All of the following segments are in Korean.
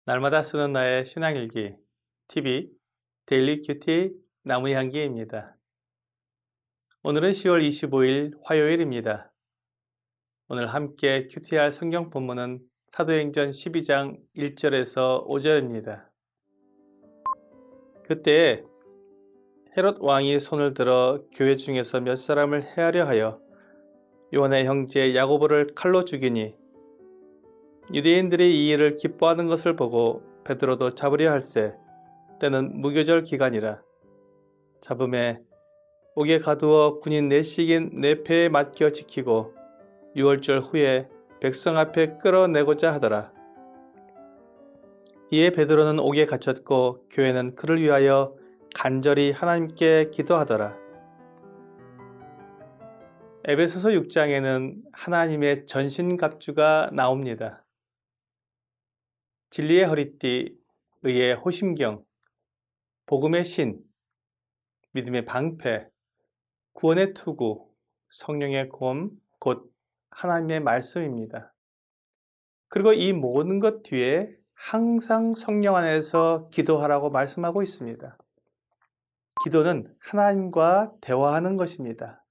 날마다 쓰는 나의 신앙일기 TV 데일리 큐티 나무향기입니다. 오늘은 10월 25일 화요일입니다. 오늘 함께 큐티할 성경 본문은 사도행전 12장 1절에서 5절입니다. 그때 헤롯 왕이 손을 들어 교회 중에서 몇 사람을 해하려 하여 요한의 형제 야고보를 칼로 죽이니 유대인들이 이 일을 기뻐하는 것을 보고 베드로도 잡으려 할세 때는 무교절 기간이라. 잡음에 옥에 가두어 군인 넷씩인 네 패에 맡겨 지키고 6월절 후에 백성 앞에 끌어내고자 하더라. 이에 베드로는 옥에 갇혔고 교회는 그를 위하여 간절히 하나님께 기도하더라. 에베소서 6장에는 하나님의 전신갑주가 나옵니다. 진리의 허리띠, 의의 호심경, 복음의 신, 믿음의 방패, 구원의 투구, 성령의 검, 곧 하나님의 말씀입니다. 그리고 이 모든 것 뒤에 항상 성령 안에서 기도하라고 말씀하고 있습니다. 기도는 하나님과 대화하는 것입니다.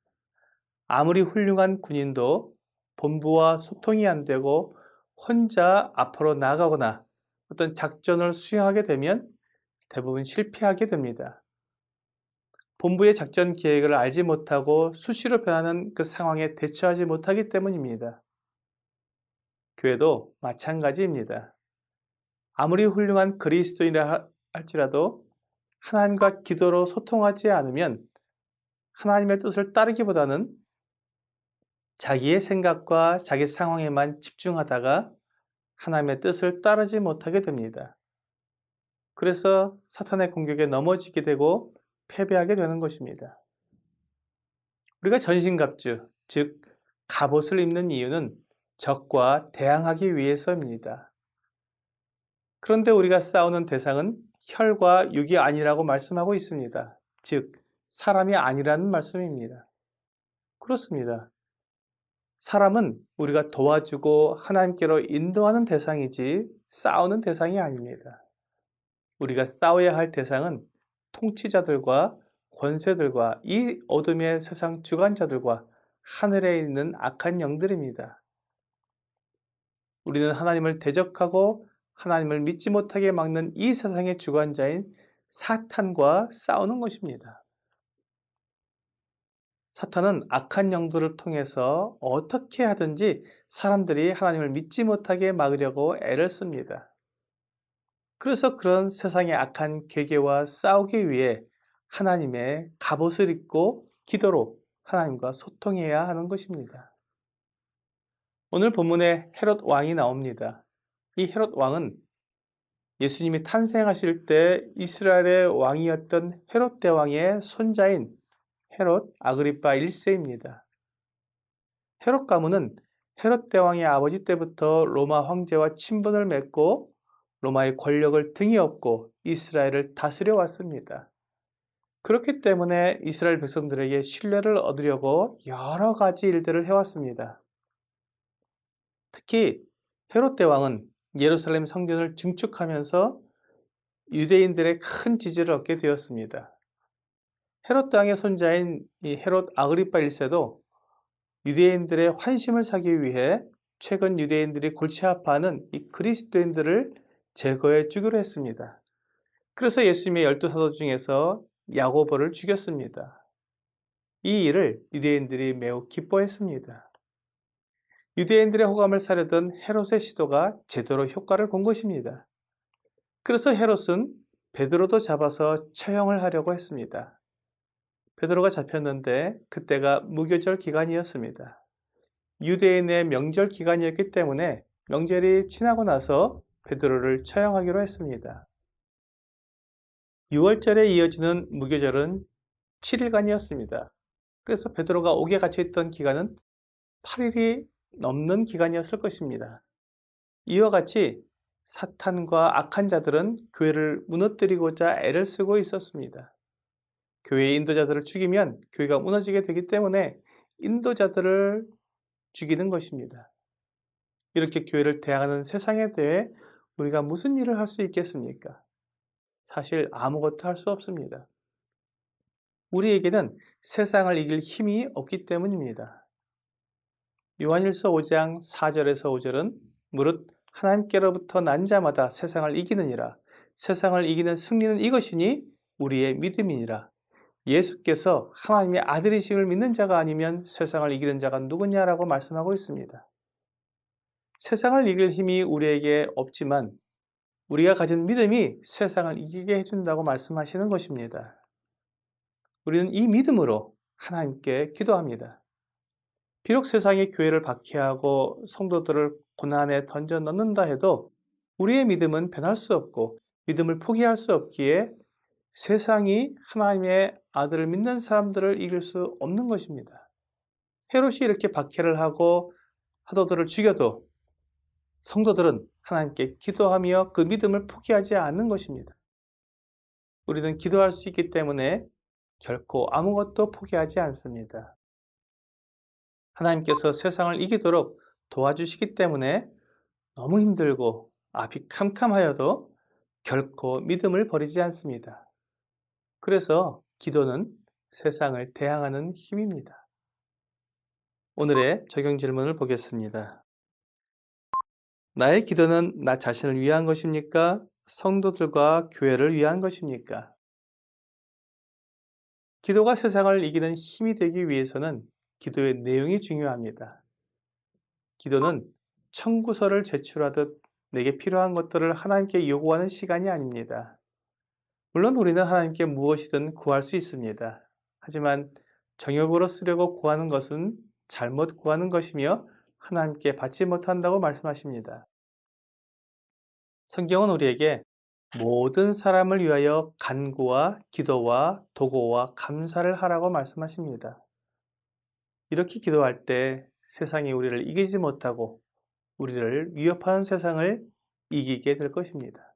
아무리 훌륭한 군인도 본부와 소통이 안 되고 혼자 앞으로 나가거나 어떤 작전을 수행하게 되면 대부분 실패하게 됩니다. 본부의 작전 계획을 알지 못하고 수시로 변하는 그 상황에 대처하지 못하기 때문입니다. 교회도 마찬가지입니다. 아무리 훌륭한 그리스도인이라 할지라도 하나님과 기도로 소통하지 않으면 하나님의 뜻을 따르기보다는 자기의 생각과 자기 상황에만 집중하다가 하나님의 뜻을 따르지 못하게 됩니다. 그래서 사탄의 공격에 넘어지게 되고 패배하게 되는 것입니다. 우리가 전신갑주, 즉 갑옷을 입는 이유는 적과 대항하기 위해서입니다. 그런데 우리가 싸우는 대상은 혈과 육이 아니라고 말씀하고 있습니다. 즉 사람이 아니라는 말씀입니다. 그렇습니다. 사람은 우리가 도와주고 하나님께로 인도하는 대상이지 싸우는 대상이 아닙니다. 우리가 싸워야 할 대상은 통치자들과 권세들과 이 어둠의 세상 주관자들과 하늘에 있는 악한 영들입니다. 우리는 하나님을 대적하고 하나님을 믿지 못하게 막는 이 세상의 주관자인 사탄과 싸우는 것입니다. 사탄은 악한 영들을 통해서 어떻게 하든지 사람들이 하나님을 믿지 못하게 막으려고 애를 씁니다. 그래서 그런 세상의 악한 괴계와 싸우기 위해 하나님의 갑옷을 입고 기도로 하나님과 소통해야 하는 것입니다. 오늘 본문에 헤롯 왕이 나옵니다. 이 헤롯 왕은 예수님이 탄생하실 때 이스라엘의 왕이었던 헤롯 대왕의 손자인 헤롯 아그리파 1세입니다. 헤롯 가문은 헤롯 대왕의 아버지 때부터 로마 황제와 친분을 맺고 로마의 권력을 등에 업고 이스라엘을 다스려 왔습니다. 그렇기 때문에 이스라엘 백성들에게 신뢰를 얻으려고 여러 가지 일들을 해왔습니다. 특히 헤롯 대왕은 예루살렘 성전을 증축하면서 유대인들의 큰 지지를 얻게 되었습니다. 헤롯 대왕의 손자인 이 헤롯 아그리파 1세도 유대인들의 환심을 사기 위해 최근 유대인들이 골치 아파하는 이 그리스도인들을 제거해 주기로 했습니다. 그래서 예수님의 12사도 중에서 야고보를 죽였습니다. 이 일을 유대인들이 매우 기뻐했습니다. 유대인들의 호감을 사려던 헤롯의 시도가 제대로 효과를 본 것입니다. 그래서 헤롯은 베드로도 잡아서 처형을 하려고 했습니다. 베드로가 잡혔는데 그때가 무교절 기간이었습니다. 유대인의 명절 기간이었기 때문에 명절이 지나고 나서 베드로를 처형하기로 했습니다. 6월절에 이어지는 무교절은 7일간이었습니다. 그래서 베드로가 옥에 갇혀있던 기간은 8일이 넘는 기간이었을 것입니다. 이와 같이 사탄과 악한 자들은 교회를 무너뜨리고자 애를 쓰고 있었습니다. 교회의 인도자들을 죽이면 교회가 무너지게 되기 때문에 인도자들을 죽이는 것입니다. 이렇게 교회를 대항하는 세상에 대해 우리가 무슨 일을 할 수 있겠습니까? 사실 아무것도 할 수 없습니다. 우리에게는 세상을 이길 힘이 없기 때문입니다. 요한일서 5장 4절에서 5절은 무릇 하나님께로부터 난 자마다 세상을 이기느니라. 세상을 이기는 승리는 이것이니 우리의 믿음이니라. 예수께서 하나님의 아들이심을 믿는 자가 아니면 세상을 이기는 자가 누구냐라고 말씀하고 있습니다. 세상을 이길 힘이 우리에게 없지만 우리가 가진 믿음이 세상을 이기게 해준다고 말씀하시는 것입니다. 우리는 이 믿음으로 하나님께 기도합니다. 비록 세상이 교회를 박해하고 성도들을 고난에 던져 넣는다 해도 우리의 믿음은 변할 수 없고 믿음을 포기할 수 없기에 세상이 하나님의 아들을 믿는 사람들을 이길 수 없는 것입니다. 헤롯이 이렇게 박해를 하고 사도들을 죽여도 성도들은 하나님께 기도하며 그 믿음을 포기하지 않는 것입니다. 우리는 기도할 수 있기 때문에 결코 아무것도 포기하지 않습니다. 하나님께서 세상을 이기도록 도와주시기 때문에 너무 힘들고 앞이 캄캄하여도 결코 믿음을 버리지 않습니다. 그래서 기도는 세상을 대항하는 힘입니다. 오늘의 적용 질문을 보겠습니다. 나의 기도는 나 자신을 위한 것입니까? 성도들과 교회를 위한 것입니까? 기도가 세상을 이기는 힘이 되기 위해서는 기도의 내용이 중요합니다. 기도는 청구서를 제출하듯 내게 필요한 것들을 하나님께 요구하는 시간이 아닙니다. 물론 우리는 하나님께 무엇이든 구할 수 있습니다. 하지만 정욕으로 쓰려고 구하는 것은 잘못 구하는 것이며 하나님께 받지 못한다고 말씀하십니다. 성경은 우리에게 모든 사람을 위하여 간구와 기도와 도고와 감사를 하라고 말씀하십니다. 이렇게 기도할 때 세상이 우리를 이기지 못하고 우리를 위협하는 세상을 이기게 될 것입니다.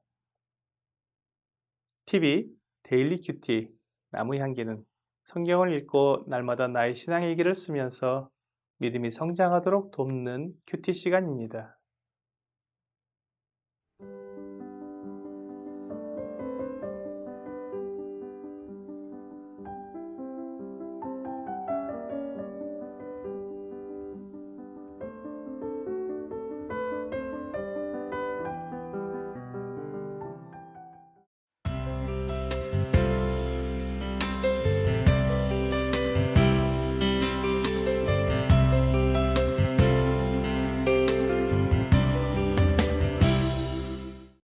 TV 데일리 큐티 나무 향기는 성경을 읽고 날마다 나의 신앙 일기를 쓰면서 믿음이 성장하도록 돕는 큐티 시간입니다.